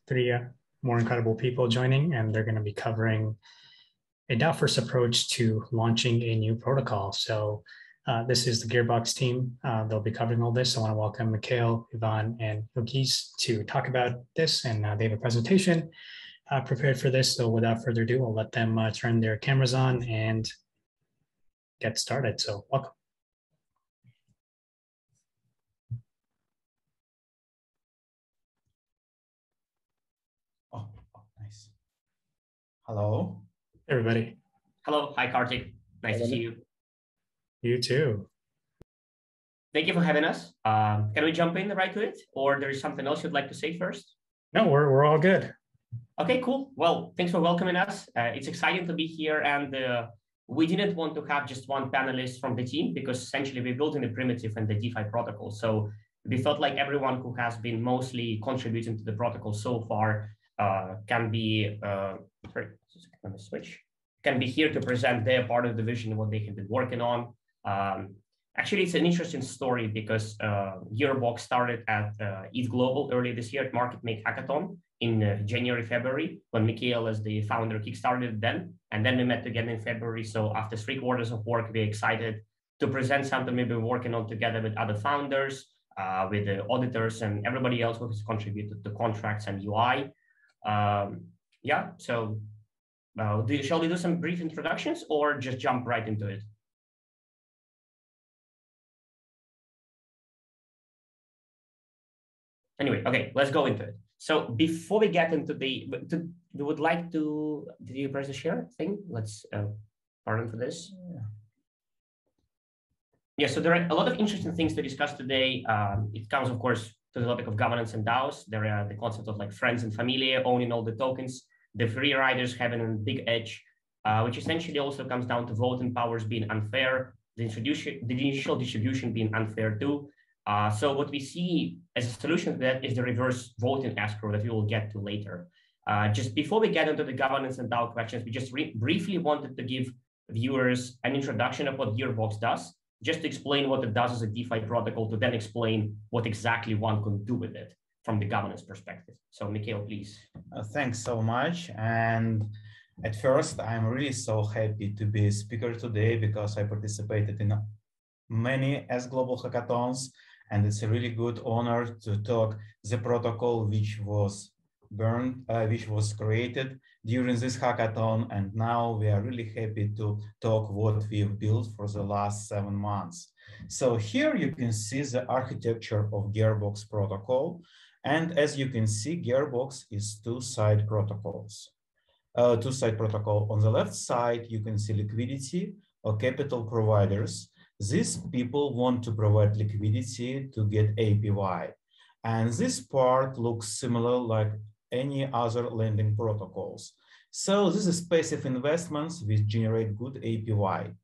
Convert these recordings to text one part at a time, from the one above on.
three more incredible people joining, and they're going to be covering a DAO First Approach to launching a new protocol. So this is the Gearbox team. They'll be covering all this. I want to welcome Mikhail, Ivan, and Ilgiz to talk about this, and they have a presentation prepared for this. So without further ado, I'll let them turn their cameras on and get started. So welcome. Oh, nice. Hello. Hey, everybody. Hello. Hi, Kartik. Nice to see you. You too. Thank you for having us. Can we jump in right to it? Or there is something else you'd like to say first? No, we're all good. Okay, cool. Well, thanks for welcoming us. It's exciting to be here. And we didn't want to have just one panelist from the team because essentially we're building a primitive and the DeFi protocol. So we felt like everyone who has been mostly contributing to the protocol so far can be, can be here to present their part of the vision, what they have been working on. Actually, it's an interesting story because Gearbox started at ETH Global earlier this year at Market Make Hackathon in January, February, when Mikhail as the founder kickstarted then. And then we met again in February. So after 3 quarters of work, we're excited to present something we've been working on together with other founders, with the auditors and everybody else who has contributed to contracts and UI. Yeah, so shall we do some brief introductions or just jump right into it? Anyway, okay, let's go into it. So before we get into we would like to, did you press the share thing? Let's pardon for this. Yeah, so there are a lot of interesting things to discuss today. It comes, of course, to the topic of governance and DAOs. There are the concept of like friends and familia owning all the tokens, the free riders having a big edge, which essentially also comes down to voting powers being unfair, the initial distribution being unfair too. So what we see as a solution to that is the reverse voting escrow that we will get to later. Just before we get into the governance and DAO questions, we just briefly wanted to give viewers an introduction of what Gearbox does, just to explain what it does as a DeFi protocol, to then explain what exactly one can do with it from the governance perspective. So Mikhail, please. Thanks so much. And at first, I'm really so happy to be a speaker today because I participated in many S Global hackathons. And it's a really good honor to talk the protocol which was created during this hackathon. And now we are really happy to talk what we've built for the last 7 months. So here you can see the architecture of Gearbox protocol. And as you can see, Gearbox is two-side protocols. Two-side protocol. On the left side, you can see liquidity or capital providers. These people want to provide liquidity to get APY. And this part looks similar like any other lending protocols. So this is passive investments which generate good APY.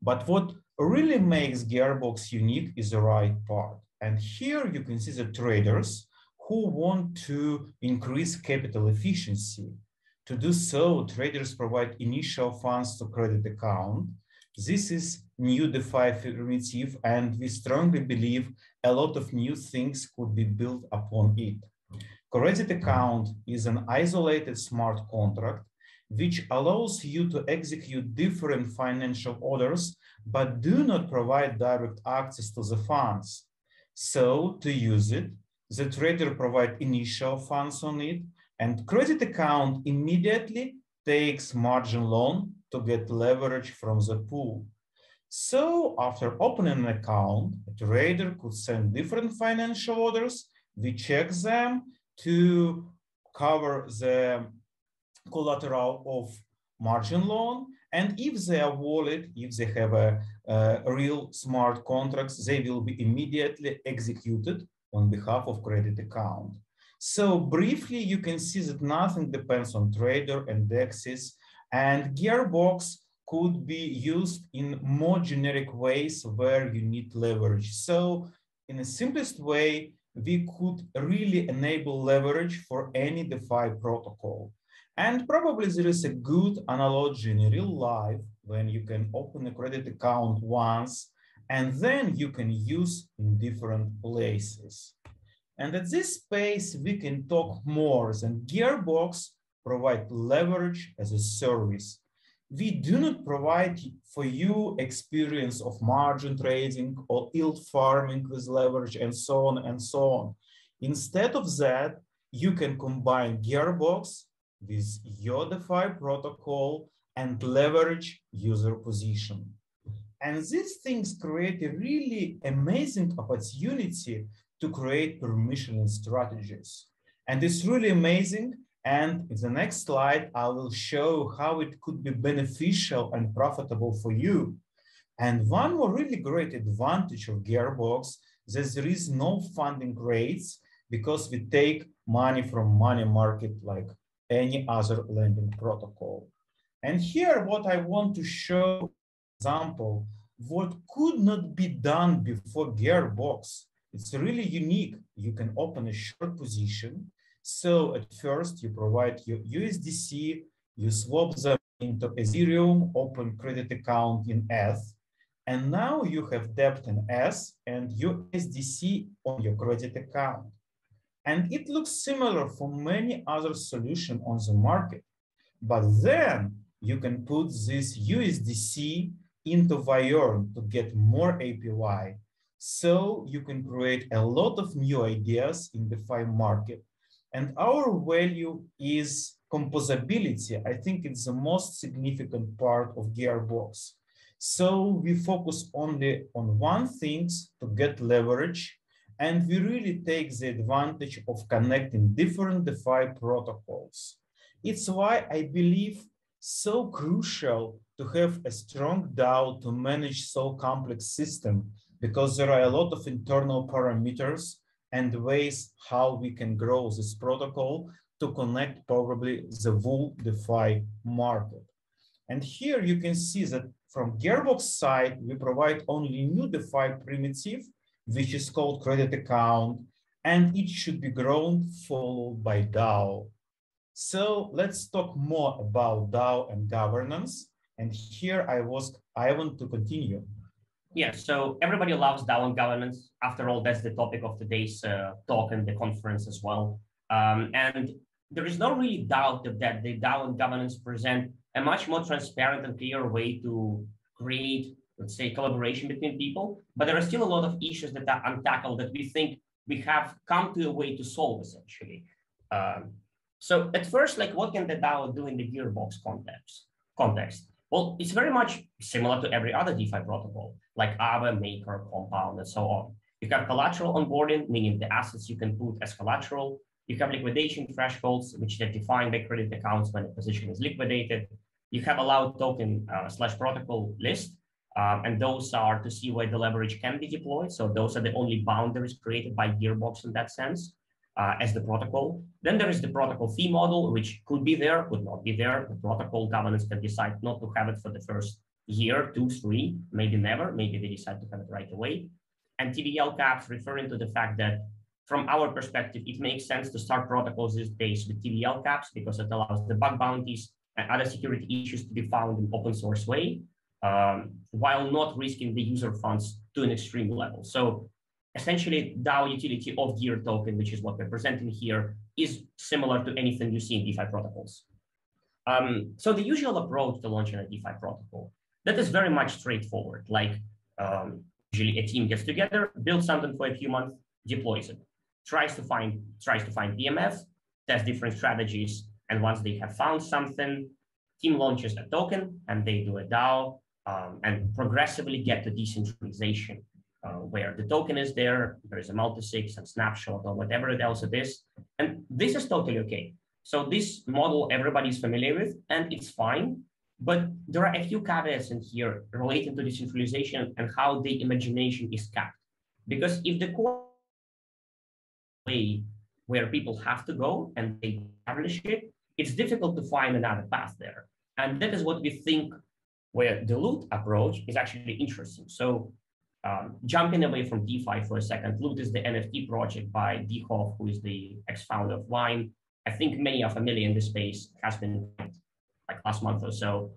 But what really makes Gearbox unique is the right part. And here you can see the traders who want to increase capital efficiency. To do so, traders provide initial funds to credit account. This is new DeFi primitive, and we strongly believe a lot of new things could be built upon it. Credit account is an isolated smart contract which allows you to execute different financial orders, but do not provide direct access to the funds. So to use it, the trader provides initial funds on it, and credit account immediately takes margin loan to get leverage from the pool. So after opening an account, a trader could send different financial orders. We check them to cover the collateral of margin loan. And if they are wallet, if they have a real smart contracts, they will be immediately executed on behalf of credit account. So briefly, you can see that nothing depends on trader and DEXs, and Gearbox could be used in more generic ways where you need leverage. So in the simplest way, we could really enable leverage for any DeFi protocol. And probably there is a good analogy in real life when you can open a credit account once and then you can use in different places. And at this space, we can talk more than Gearbox provide leverage as a service. We do not provide for you experience of margin trading or yield farming with leverage and so on and so on. Instead of that, you can combine Gearbox with your DeFi protocol and leverage user position. And these things create a really amazing opportunity to create permissionless strategies. And it's really amazing. And in the next slide, I will show how it could be beneficial and profitable for you. And one more really great advantage of Gearbox, that there is no funding rates because we take money from money market like any other lending protocol. And here, what I want to show, example, what could not be done before Gearbox. It's really unique. You can open a short position. So at first you provide your USDC, you swap them into Ethereum, open credit account in ETH, and now you have debt in ETH and USDC on your credit account. And it looks similar for many other solutions on the market. But then you can put this USDC into Vyern to get more APY. So you can create a lot of new ideas in the DeFi market. And our value is composability. I think it's the most significant part of Gearbox. So we focus only on one thing to get leverage, and we really take the advantage of connecting different DeFi protocols. It's why I believe so crucial to have a strong DAO to manage so complex system, because there are a lot of internal parameters and ways how we can grow this protocol to connect probably the whole DeFi market. And here you can see that from Gearbox side, we provide only new DeFi primitive, which is called credit account, and it should be grown followed by DAO. So let's talk more about DAO and governance. And here I want to continue. Yeah, so everybody loves DAO and governance. After all, that's the topic of today's talk and the conference as well. And there is no really doubt that the DAO and governance present a much more transparent and clear way to create, let's say, collaboration between people. But there are still a lot of issues that are untackled that we think we have come to a way to solve, essentially. So at first, like, what can the DAO do in the Gearbox context? Well, it's very much similar to every other DeFi protocol, like Aave, Maker, Compound, and so on. You have collateral onboarding, meaning the assets you can put as collateral. You have liquidation thresholds, which are defined by credit accounts when a position is liquidated. You have allowed token / protocol list, and those are to see where the leverage can be deployed. So those are the only boundaries created by Gearbox in that sense. As the protocol. Then there is the protocol fee model, which could be there, could not be there. The protocol governance can decide not to have it for the first year, 2, 3, maybe never, maybe they decide to have it right away. And TVL caps, referring to the fact that from our perspective, it makes sense to start protocols these days with TVL caps because it allows the bug bounties and other security issues to be found in open source way, while not risking the user funds to an extreme level. So essentially, DAO utility of Gear token, which is what we're presenting here, is similar to anything you see in DeFi protocols. So the usual approach to launching a DeFi protocol, that is very much straightforward. Like usually a team gets together, builds something for a few months, deploys it, tries to find PMF, test different strategies, and once they have found something, team launches a token and they do a DAO and progressively get to decentralization. Where the token is there is a multisig, some snapshot, or whatever else it is. And this is totally okay. So this model everybody's familiar with, and it's fine. But there are a few caveats in here relating to decentralization and how the imagination is capped. Because if the core way where people have to go and they establish it, it's difficult to find another path there. And that is what we think where the Loot approach is actually interesting. So jumping away from DeFi for a second, Loot is the NFT project by Dihov, who is the ex-founder of Wine. I think many are familiar in this space, has been like last month or so.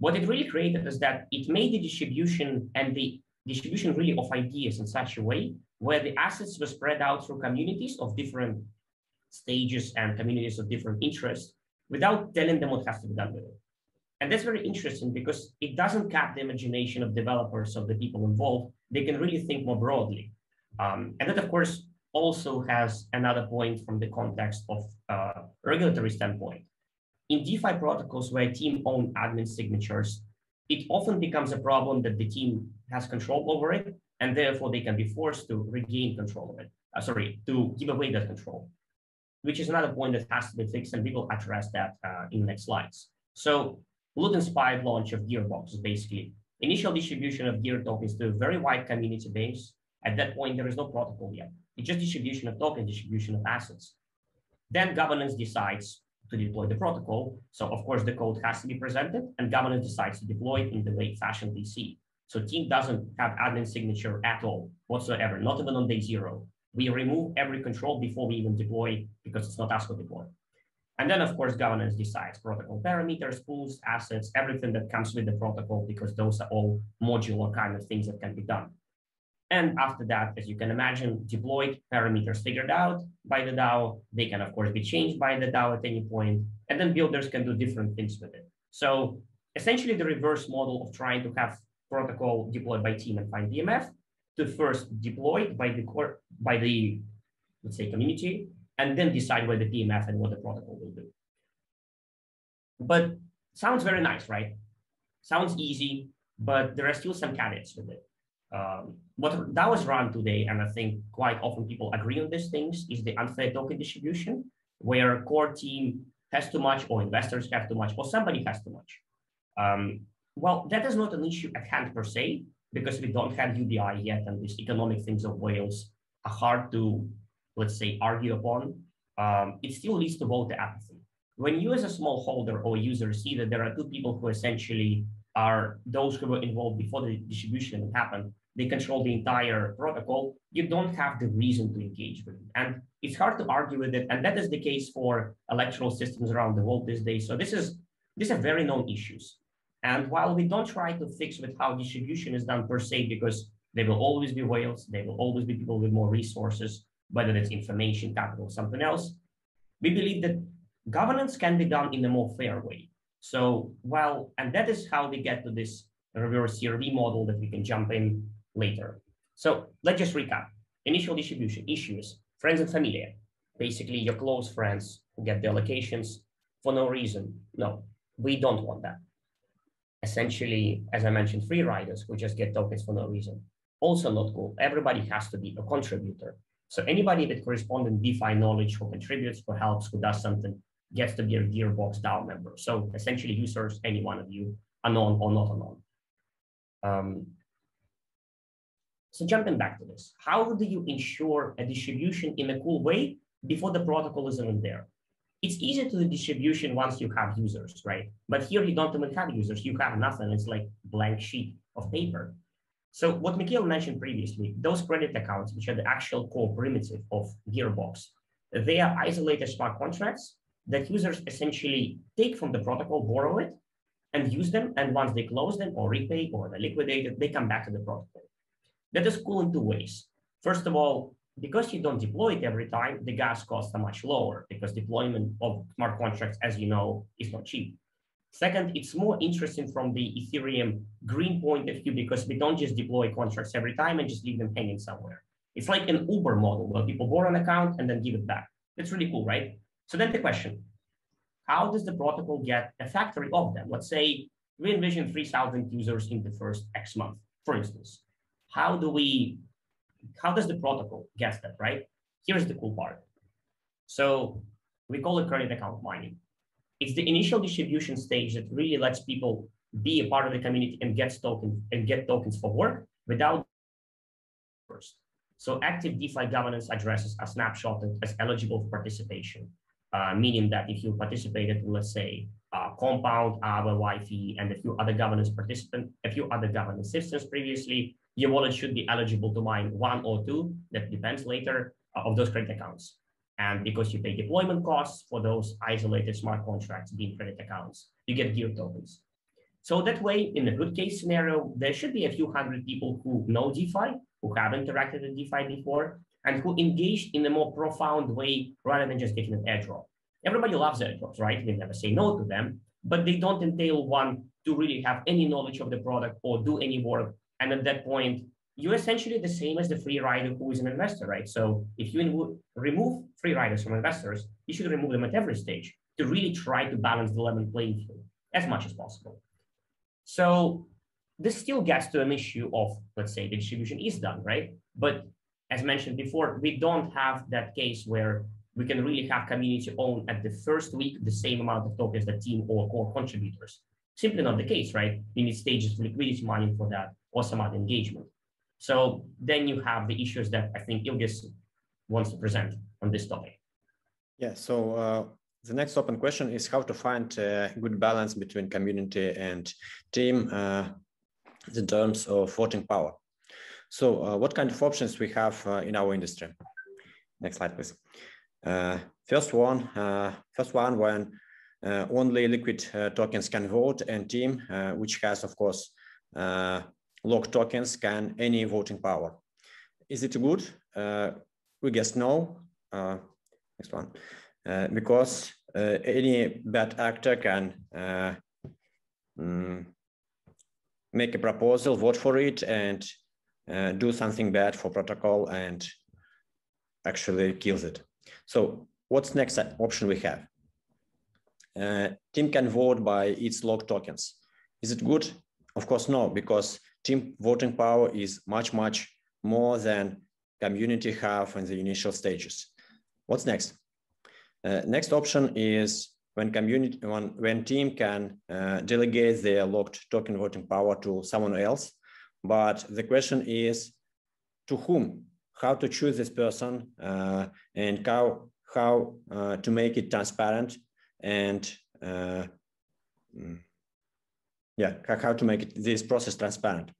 What it really created is that it made the distribution and the distribution really of ideas in such a way where the assets were spread out through communities of different stages and communities of different interests without telling them what has to be done with it. And that's very interesting because it doesn't cap the imagination of developers, of the people involved. They can really think more broadly. And that, of course, also has another point from the context of regulatory standpoint. In DeFi protocols where a team owns admin signatures, it often becomes a problem that the team has control over it, and therefore they can be forced to regain control of it. To give away that control, which is another point that has to be fixed, and we will address that in the next slides. So, loot-inspired launch of Gearbox is basically initial distribution of Gear tokens to a very wide community base. At that point, there is no protocol yet. It's just distribution of tokens, distribution of assets. Then governance decides to deploy the protocol. So of course, the code has to be presented and governance decides to deploy it in the way fashion they see. So team doesn't have admin signature at all whatsoever, not even on day zero. We remove every control before we even deploy because it's not us who deploy. And then of course, governance decides protocol parameters, pools, assets, everything that comes with the protocol, because those are all modular kind of things that can be done. And after that, as you can imagine, deployed parameters figured out by the DAO. They can, of course, be changed by the DAO at any point, and then builders can do different things with it. So essentially the reverse model of trying to have protocol deployed by team and find DMF to first deploy by the let's say, community, and then decide where the DMF and what the protocol will do. But sounds very nice, right? Sounds easy, but there are still some caveats with it. What DAOs run today, and I think quite often people agree on these things, is the unfair token distribution, where core team has too much, or investors have too much, or somebody has too much. Well, that is not an issue at hand per se, because we don't have UBI yet, and these economic things of whales are hard to, let's say, argue upon. It still leads to voter apathy. When you as a small holder or user see that there are two people who essentially are those who were involved before the distribution happened, they control the entire protocol, you don't have the reason to engage with it. And it's hard to argue with it. And that is the case for electoral systems around the world these days. So these are very known issues. And while we don't try to fix with how distribution is done per se, because there will always be whales, there will always be people with more resources, whether it's information, capital, something else, we believe that governance can be done in a more fair way. So and that is how we get to this reverse CRV model that we can jump in later. So let's just recap. Initial distribution issues, friends and familia, basically your close friends who get the allocations for no reason. No, we don't want that. Essentially, as I mentioned, free riders who just get tokens for no reason. Also not cool. Everybody has to be a contributor. So anybody with corresponding DeFi knowledge who contributes, who helps, who does something, gets to be a Gearbox DAO member. So essentially users, any one of you, unknown or not unknown. So jumping back to this, how do you ensure a distribution in a cool way before the protocol is even there? It's easy to do distribution once you have users, right? But here you don't even have users, you have nothing. It's like blank sheet of paper. So what Mikhail mentioned previously, those credit accounts, which are the actual core primitive of Gearbox, they are isolated smart contracts that users essentially take from the protocol, borrow it, and use them. And once they close them or repay or they liquidate it, they come back to the protocol. That is cool in two ways. First of all, because you don't deploy it every time, the gas costs are much lower because deployment of smart contracts, as you know, is not cheap. Second, it's more interesting from the Ethereum green point of view because we don't just deploy contracts every time and just leave them hanging somewhere. It's like an Uber model where people borrow an account and then give it back. That's really cool, right? So then the question, how does the protocol get a factory of them? Let's say we envision 3,000 users in the first X month, for instance. How does the protocol get that, right? Here's the cool part. So we call it credit account mining. It's the initial distribution stage that really lets people be a part of the community and get tokens for work without first. So active DeFi governance addresses a snapshot as eligible for participation, meaning that if you participated in, let's say, Compound, Aave, Wi-Fi, and a few other governance systems previously, your wallet should be eligible to mine 1 or 2, that depends later, of those credit accounts. And because you pay deployment costs for those isolated smart contracts being credit accounts, you get Gear tokens. So that way, in a good case scenario, there should be a few hundred people who know DeFi, who have interacted with DeFi before, and who engaged in a more profound way rather than just getting an airdrop. Everybody loves airdrops, right? They never say no to them, but they don't entail one to really have any knowledge of the product or do any work. And at that point, you're essentially the same as the free rider who is an investor, right? So if you remove free riders from investors, you should remove them at every stage to really try to balance the level playing field as much as possible. So this still gets to an issue of, let's say, the distribution is done, right? But as mentioned before, we don't have that case where we can really have community own at the first week the same amount of tokens that team or core contributors. Simply not the case, right? You need stages of liquidity mining for that or some other engagement. So then you have the issues that I think Ilgiz wants to present on this topic. Yeah, so the next open question is how to find a good balance between community and team in terms of voting power. So what kind of options we have in our industry? Next slide, please. First one, when only liquid tokens can vote, and team, which has, of course, locked tokens, can any voting power. Is it good? We guess no. Next one. Because any bad actor can make a proposal, vote for it, and do something bad for protocol and actually kills it. So what's next option we have? Team can vote by its locked tokens. Is it good? Of course, no, because team voting power is much more than community have in the initial stages. What's next? Next option is when team can delegate their locked token voting power to someone else. But the question is, to whom? How to choose this person, and how to make it transparent, and how to make this process transparent.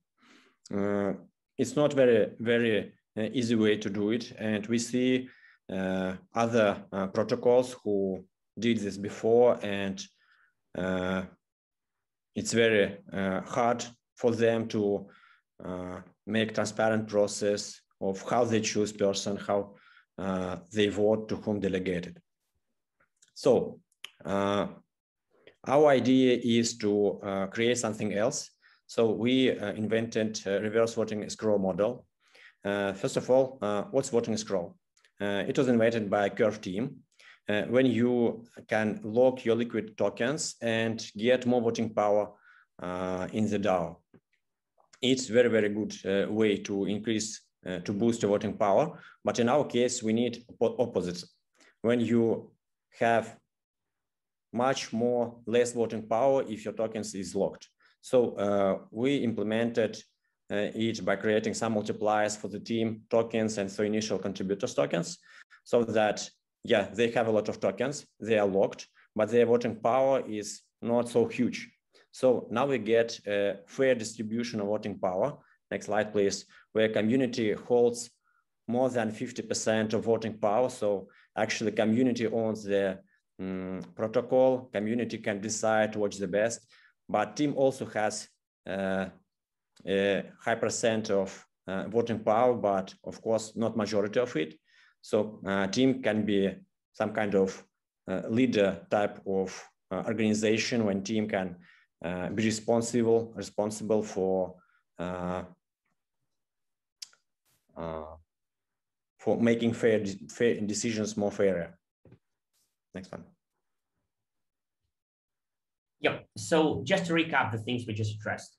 It's not very easy way to do it, and we see other protocols who did this before, and it's very hard for them to make transparent process of how they choose person, how they vote, to whom delegated. So our idea is to create something else. So we invented a reverse voting escrow model. First of all, what's voting escrow? It was invented by Curve team. When you can lock your liquid tokens and get more voting power in the DAO. It's very good way to increase, to boost your voting power. But in our case, we need opposites. When you have much less voting power if your tokens is locked. So we implemented it by creating some multipliers for the team tokens and for initial contributors tokens, so that, yeah, they have a lot of tokens, they are locked, but their voting power is not so huge. So now we get a fair distribution of voting power. Next slide, please, where community holds more than 50% of voting power. So actually community owns the protocol, community can decide what's the best, but team also has a high percent of voting power, but of course not majority of it. So team can be some kind of leader type of organization, when team can be responsible for making fair decisions more fairer. Next one. Yeah, so just to recap the things we just addressed.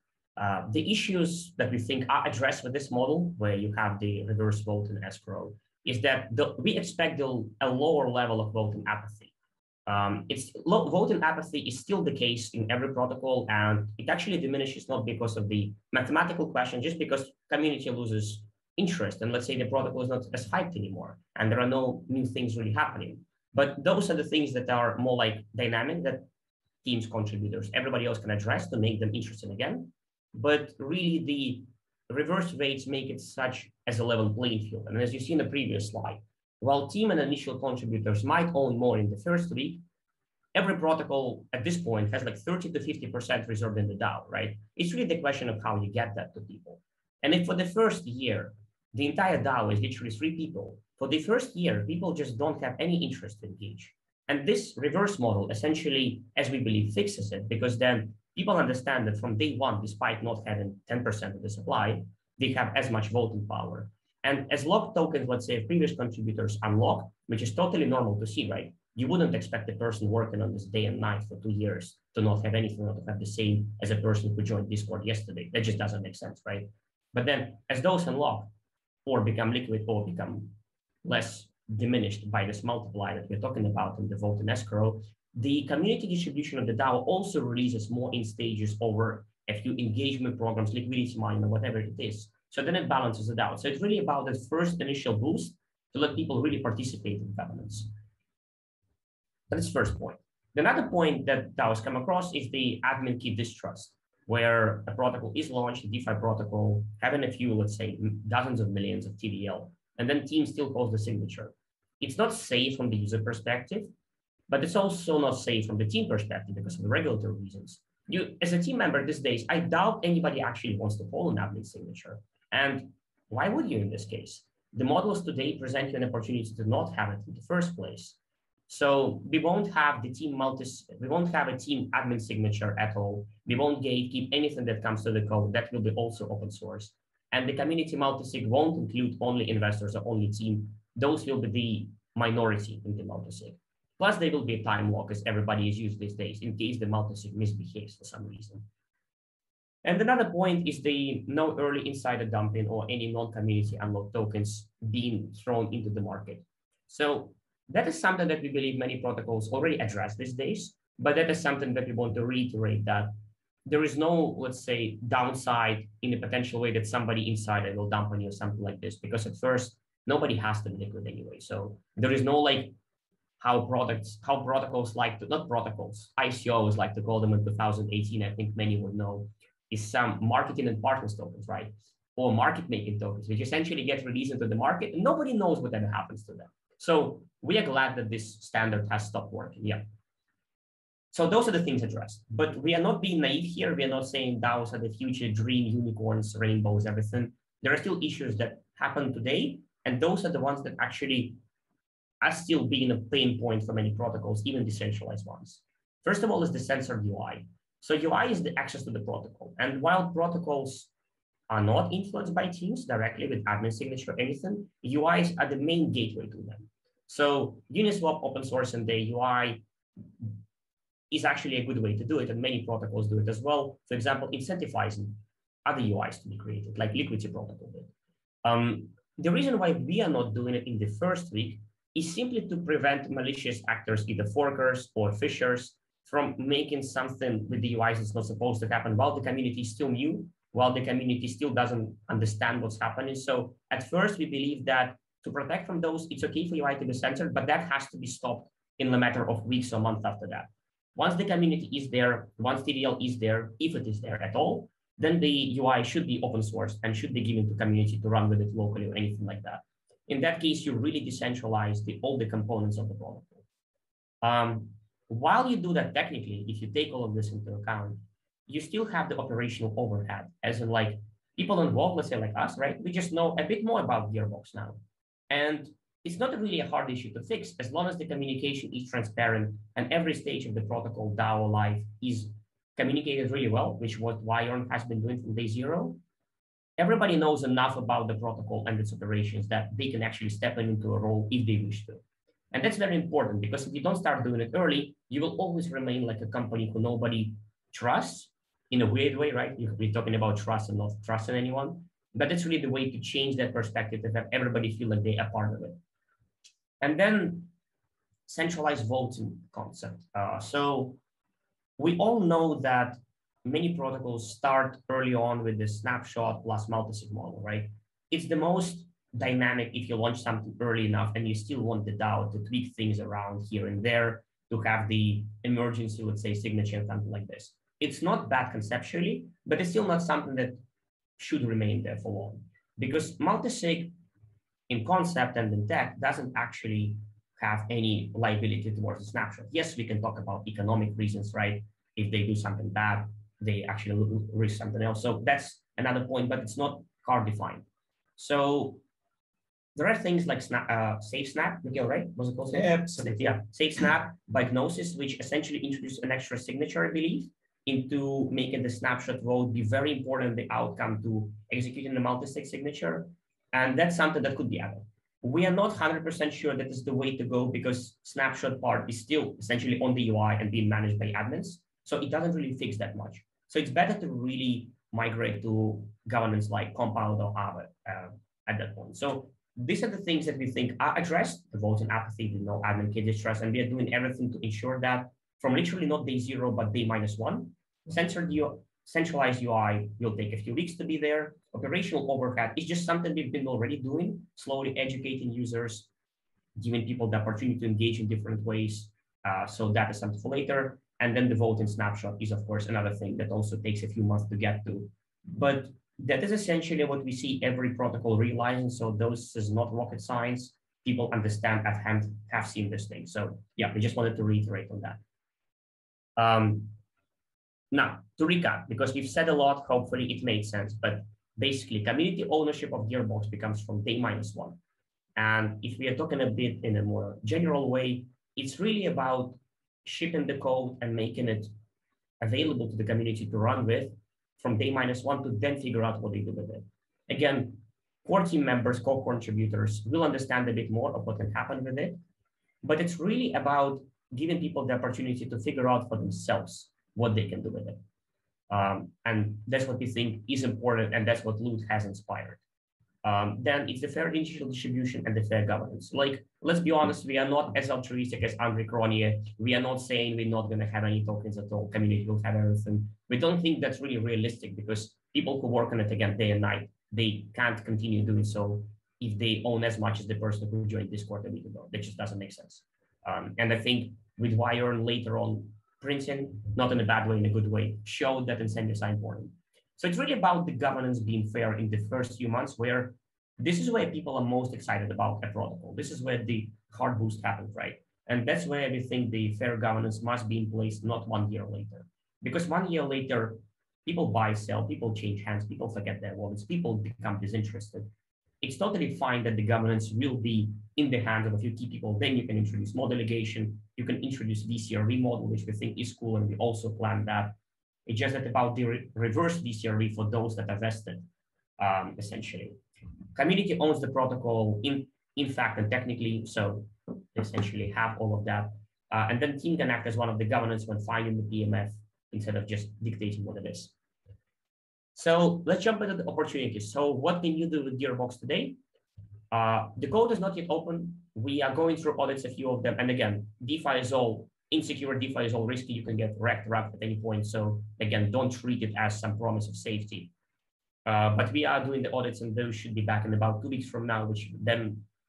The issues that we think are addressed with this model, where you have the reverse vote and escrow, is that we expect a lower level of voting apathy. Voting apathy is still the case in every protocol, and it actually diminishes not because of the mathematical question, just because community loses interest, and let's say the protocol is not as hyped anymore, and there are no new things really happening. But those are the things that are more like dynamic, that teams, contributors, everybody else can address to make them interested again. But really the reverse rates make it such as a level playing field. And as you see in the previous slide, while team and initial contributors might own more in the first week, every protocol at this point has like 30 to 50% reserved in the DAO, right? It's really the question of how you get that to people. And if for the first year, the entire DAO is literally 3 people, for the first year, people just don't have any interest to engage. And this reverse model essentially, as we believe, fixes it, because then people understand that from day one, despite not having 10% of the supply, they have as much voting power. And as locked tokens, let's say, previous contributors unlock, which is totally normal to see, right? You wouldn't expect a person working on this day and night for 2 years to not have anything, not to have the same as a person who joined Discord yesterday. That just doesn't make sense, right? But then as those unlock or become liquid or become less diminished by this multiplier that we're talking about in the vote and escrow, the community distribution of the DAO also releases more in stages over a few engagement programs, liquidity mining, or whatever it is. So then it balances it out. So it's really about that first initial boost to let people really participate in governance. That's the first point. Another point that DAOs come across is the admin key distrust, where a protocol is launched, a DeFi protocol, having a few, let's say, dozens of millions of TVL, and then team still holds the signature. It's not safe from the user perspective, but it's also not safe from the team perspective because of the regulatory reasons. You, as a team member these days, I doubt anybody actually wants to hold an admin signature. And why would you in this case? The models today present you an opportunity to not have it in the first place. So we won't have the team we won't have a team admin signature at all. We won't gatekeep anything that comes to the code. That will be also open source. And the community multisig won't include only investors or only team. Those will be the minority in the multisig. Plus, there will be a time lock, as everybody is used these days, in case the multisig misbehaves for some reason. And another point is the no early insider dumping or any non-community unlocked tokens being thrown into the market. So that is something that we believe many protocols already address these days, but that is something that we want to reiterate, that there is no, let's say, downside in a potential way that somebody insider will dump on you or something like this, because at first, nobody has to be liquid anyway. So there is no like how protocols like to, not protocols, ICOs like to call them in 2018, I think many would know, is some marketing and partners tokens, right? Or market making tokens, which essentially get released into the market and nobody knows whatever happens to them. So we are glad that this standard has stopped working, yeah. So those are the things addressed, but we are not being naive here. We are not saying DAOs are the future dream, unicorns, rainbows, everything. There are still issues that happen today, and those are the ones that actually are still being a pain point for many protocols, even decentralized ones. First of all is the censored UI. So UI is the access to the protocol. And while protocols are not influenced by teams directly with admin signature or anything, UIs are the main gateway to them. So Uniswap open source and the UI is actually a good way to do it, and many protocols do it as well. For example, incentivizing other UIs to be created, like Liquidity protocol did. The reason why we are not doing it in the first week is simply to prevent malicious actors, either forkers or phishers, from making something with the UIs that's not supposed to happen while the community is still new, while the community still doesn't understand what's happening. So at first, we believe that to protect from those, it's okay for UI to be censored, but that has to be stopped in a matter of weeks or months after that. Once the community is there, once TVL is there, if it is there at all, then the UI should be open source and should be given to community to run with it locally or anything like that. In that case, you really decentralize all the components of the protocol. While you do that technically, if you take all of this into account, you still have the operational overhead, as in like people involved, let's say like us, right? We just know a bit more about Gearbox now. And it's not really a hard issue to fix as long as the communication is transparent and every stage of the protocol DAO life is communicated really well, which what Wyon has been doing from day zero. Everybody knows enough about the protocol and its operations that they can actually step into a role if they wish to. And that's very important, because if you don't start doing it early, you will always remain like a company who nobody trusts in a weird way, right? We're talking about trust and not trusting anyone, but that's really the way to change that perspective, to have everybody feel like they are part of it. And then centralized voting concept. So we all know that many protocols start early on with the snapshot plus multisig model, right? It's the most dynamic if you launch something early enough and you still want the DAO to tweak things around here and there to have the emergency, let's say, signature and something like this. It's not bad conceptually, but it's still not something that should remain there for long, because multisig in concept and in tech doesn't actually have any liability towards the snapshot. Yes, we can talk about economic reasons, right? If they do something bad, they actually risk something else. So that's another point, but it's not hard defined. So there are things like Safe Snap, Mikhail, right? Was it called? Yeah, absolutely. Yeah, Safe Snap by Gnosis, which essentially introduced an extra signature, I believe, into making the snapshot vote be very important, the outcome to executing the multi-sig signature. And that's something that could be added. We are not 100% sure that is the way to go because snapshot part is still essentially on the UI and being managed by admins. So it doesn't really fix that much. So it's better to really migrate to governance like Compound or Aave at that point. So these are the things that we think are addressed, the voting apathy, admin key distrust, and we are doing everything to ensure that from literally not day 0, but day -1, centralized UI will take a few weeks to be there. Operational overhead is just something we've been already doing, slowly educating users, giving people the opportunity to engage in different ways. So that is something for later. And then the voting snapshot is, of course, another thing that also takes a few months to get to. But that is essentially what we see every protocol realizing. So those is not rocket science. People understand at hand, have seen this thing. So yeah, we just wanted to reiterate on that. Now, to recap, because we've said a lot, hopefully it made sense, but basically community ownership of Gearbox becomes from day -1. And if we are talking a bit in a more general way, it's really about shipping the code and making it available to the community to run with from day -1 to then figure out what they do with it. Again, core team members, core contributors will understand a bit more of what can happen with it, but it's really about giving people the opportunity to figure out for themselves what they can do with it. And that's what we think is important, and that's what Loot has inspired. Then it's the fair initial distribution and the fair governance. Like, let's be honest, we are not as altruistic as Andrei Kronier. We are not saying we're not going to have any tokens at all. Community will have everything. We don't think that's really realistic because people who work on it again day and night, they can't continue doing so if they own as much as the person who joined Discord a week ago. That just doesn't make sense. And I think with Wire and later on printing, not in a bad way, in a good way, showed that incentives are important. So it's really about the governance being fair in the first few months, where this is where people are most excited about a protocol. This is where the hard boost happens, right? And that's where we think the fair governance must be in place, not 1 year later. Because 1 year later, people buy, sell, people change hands, people forget their wallets, people become disinterested. It's totally fine that the governance will be in the hands of a few key people. Then you can introduce more delegation. You can introduce VCRV model, which we think is cool, and we also plan that. It's just that about the reverse VCRV for those that are vested, essentially. Community owns the protocol in fact and technically, so essentially have all of that. And then team can act as one of the governance when finding the PMF instead of just dictating what it is. So let's jump into the opportunities. So what can you do with Gearbox today? The code is not yet open. We are going through audits, a few of them. And again, DeFi is all insecure, DeFi is all risky. You can get wrecked at any point. So again, don't treat it as some promise of safety. But we are doing the audits, and those should be back in about 2 weeks from now, which then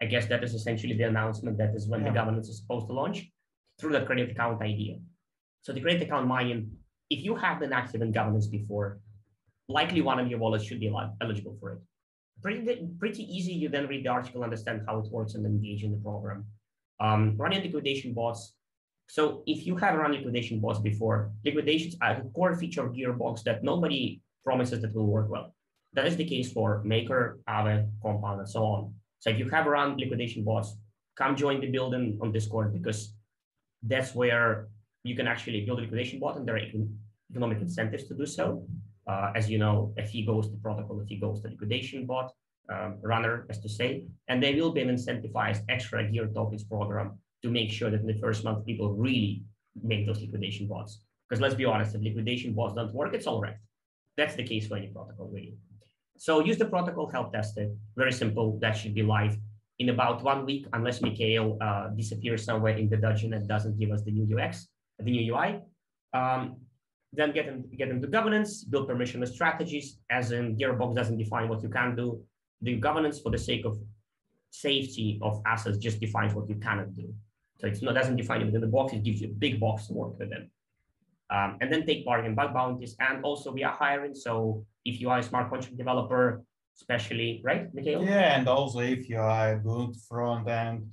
I guess that is essentially the announcement. That is when the governance is supposed to launch through the credit account idea. So the credit account mining, if you have been active in governance before, likely one of your wallets should be eligible for it. Pretty easy. You then read the article, understand how it works, and then engage in the program. Running liquidation bots. So if you have run liquidation bots before, liquidations are a core feature of Gearbox that nobody promises that will work well. That is the case for Maker, Aave, Compound, and so on. So if you have run liquidation bots, come join the building on Discord, because that's where you can actually build a liquidation bot, and there are economic incentives to do so. As you know, a fee goes to protocol, a fee goes to liquidation bot, runner, as to say, and there will be an incentivized extra gear tokens program to make sure that in the first month, people really make those liquidation bots. Because let's be honest, if liquidation bots don't work, it's all right. That's the case for any protocol, really. So use the protocol, help test it. Very simple. That should be live in about 1 week, unless Mikhail disappears somewhere in the dungeon and doesn't give us the new UX, the new UI. Then get into governance, build permissionless strategies, as in Gearbox doesn't define what you can do. The governance, for the sake of safety of assets, just defines what you cannot do. So it doesn't define it within the box, it gives you a big box to work within. And then take part in bug bounties. And also we are hiring, so if you are a smart contract developer, especially, right, Mikhail? Yeah, and also if you are a good front-end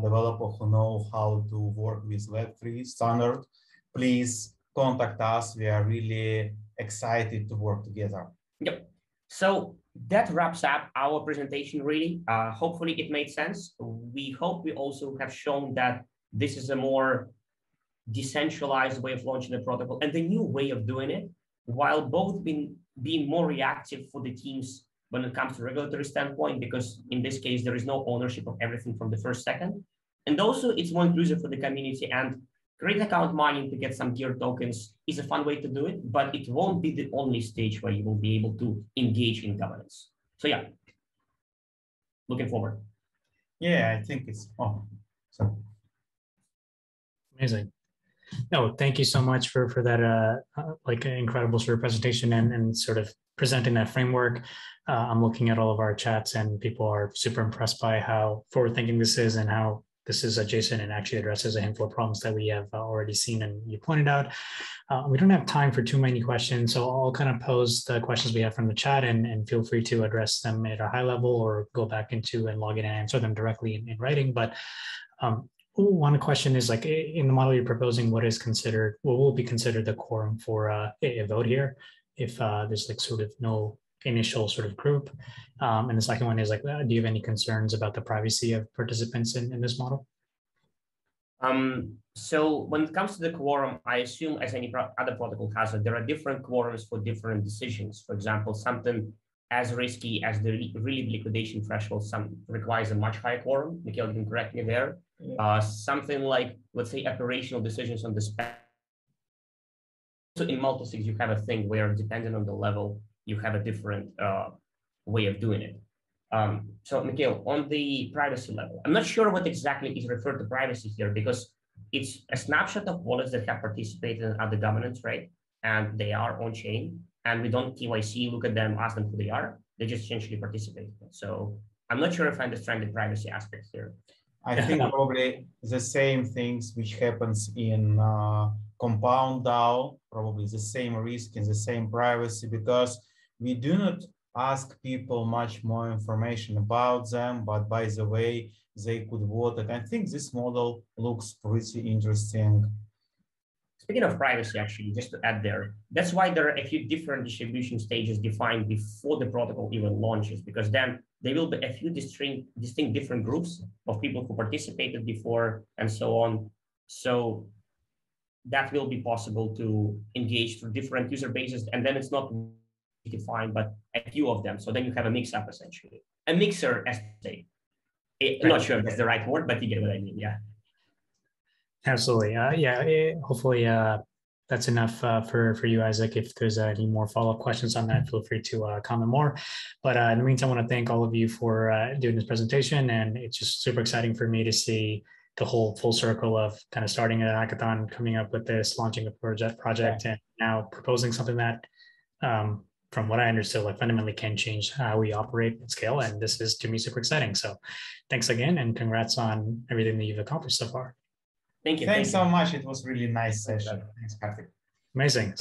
developer who know how to work with Web3 standard, please contact us. We are really excited to work together. Yep. So that wraps up our presentation, really. Hopefully it made sense. We hope we also have shown that this is a more decentralized way of launching the protocol and the new way of doing it, while both being more reactive for the teams when it comes to regulatory standpoint, because in this case, there is no ownership of everything from the first second. And also it's more inclusive for the community, and create account mining to get some gear tokens is a fun way to do it, but it won't be the only stage where you will be able to engage in governance. So yeah, looking forward. Yeah, I think it's, Amazing. No, thank you so much for that like incredible sort of presentation and sort of presenting that framework. I'm looking at all of our chats and people are super impressed by how forward thinking this is and how this is adjacent and actually addresses a handful of problems that we have already seen and you pointed out. We don't have time for too many questions, so I'll kind of pose the questions we have from the chat and feel free to address them at a high level or go back into and log in and answer them directly in writing. But one question is, like, in the model you're proposing, what will be considered the quorum for a vote here if there's like sort of no initial sort of group? And the second one is, like, do you have any concerns about the privacy of participants in this model? So when it comes to the quorum, I assume as any other protocol has it, there are different quorums for different decisions. For example, something as risky as the really liquidation threshold requires a much higher quorum. Mikhail, you can correct me there. Yeah. Something like, let's say, operational decisions on the spec. So in multisigs, you have a thing where, depending on the level, you have a different way of doing it. So Mikhail, on the privacy level, I'm not sure what exactly is referred to privacy here, because it's a snapshot of wallets that have participated in other governance, right? And they are on chain, and we don't KYC, look at them, ask them who they are. They just essentially participate. So I'm not sure if I understand the privacy aspect here. I think probably the same things which happens in compound DAO, probably the same risk and the same privacy, because we do not ask people much more information about them, but by the way they could vote. And I think this model looks pretty interesting. Speaking of privacy, actually, just to add there, that's why there are a few different distribution stages defined before the protocol even launches, because then there will be a few distinct different groups of people who participated before and so on. So that will be possible to engage through different user bases, and then it's not defined, but a few of them. So then you have a mix-up, essentially. A mixer, as they say. I'm not sure if that's the right word, but you get what I mean, yeah. Absolutely. Hopefully that's enough for you, Isaac. If there's any more follow-up questions on that, feel free to comment more. But in the meantime, I want to thank all of you for doing this presentation. And it's just super exciting for me to see the whole full circle of kind of starting a hackathon, coming up with this, launching a project, and now proposing something that, from what I understood, like fundamentally can change how we operate and scale. And this is, to me, super exciting. So thanks again, and congrats on everything that you've accomplished so far. Thank you. Thanks so much. It was really nice session. Thanks, Karthik. Amazing.